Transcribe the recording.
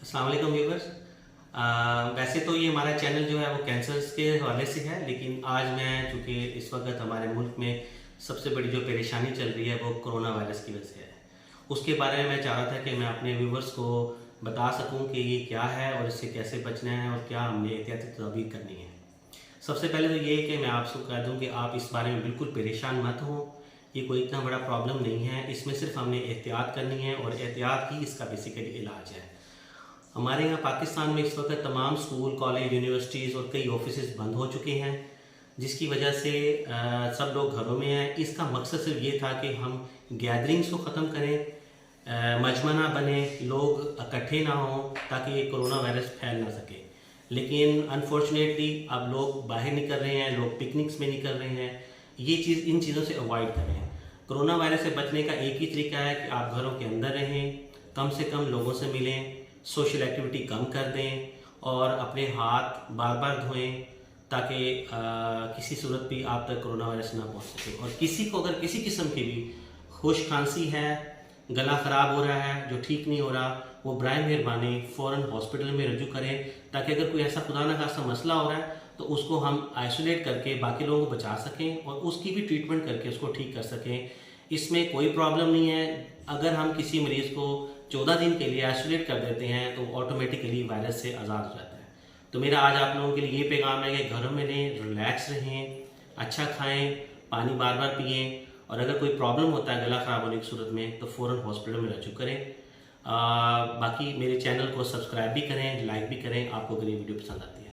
अस्सलाम वालेकुम व्यूवर्स। वैसे तो ये हमारा चैनल जो है वो कैंसर्स के हवाले से है, लेकिन आज मैं चूँकि इस वक्त हमारे मुल्क में सबसे बड़ी जो परेशानी चल रही है वो कोरोना वायरस की वजह से है। उसके बारे में मैं चाह रहा था कि मैं अपने व्यूवर्स को बता सकूं कि ये क्या है और इससे कैसे बचना है और क्या हमने एहतियाती तदबीर करनी है। सबसे पहले तो ये कि मैं आपसे कह दूं कि आप इस बारे में बिल्कुल परेशान मत हो। ये कोई इतना बड़ा प्रॉब्लम नहीं है, इसमें सिर्फ हमने एहतियात करनी है और एहतियात ही इसका बेसिकली इलाज है। हमारे यहाँ पाकिस्तान में इस वक्त तमाम स्कूल, कॉलेज, यूनिवर्सिटीज़ और कई ऑफिस बंद हो चुके हैं, जिसकी वजह से सब लोग घरों में हैं। इसका मकसद सिर्फ ये था कि हम गैदरिंग्स को ख़त्म करें, मजमा ना बने, लोग इकट्ठे ना हों ताकि ये कोरोना वायरस फैल ना सके। लेकिन अनफॉर्चुनेटली अब लोग बाहर निकल रहे हैं, लोग पिकनिक्स में निकल रहे हैं। ये चीज़ इन चीज़ों से अवॉइड करें। कोरोना वायरस से बचने का एक ही तरीका है कि आप घरों के अंदर रहें, कम से कम लोगों से मिलें, सोशल एक्टिविटी कम कर दें और अपने हाथ बार बार धोएं ताकि किसी सूरत भी आप तक कोरोना वायरस ना पहुंच सके। और किसी को अगर किसी किस्म की भी खुश खांसी है, गला ख़राब हो रहा है जो ठीक नहीं हो रहा, वो बराए मेहरबानी फ़ौरन हॉस्पिटल में रजू करें ताकि अगर कोई ऐसा खुदा न खासा मसला हो रहा है तो उसको हम आइसोलेट करके बाकी लोगों को बचा सकें और उसकी भी ट्रीटमेंट करके उसको ठीक कर सकें। इसमें कोई प्रॉब्लम नहीं है। अगर हम किसी मरीज़ को 14 दिन के लिए आइसोलेट कर देते हैं तो ऑटोमेटिकली वायरस से आज़ाद हो जाता है। तो मेरा आज आप लोगों के लिए ये पैगाम है कि घरों में रहें, रिलैक्स रहें, अच्छा खाएं, पानी बार बार पिएँ और अगर कोई प्रॉब्लम होता है गला ख़राब होने की सूरत में तो फ़ौरन हॉस्पिटल में रजू करें। बाकी मेरे चैनल को सब्सक्राइब भी करें, लाइक भी करें आपको अगर ये वीडियो पसंद आती है।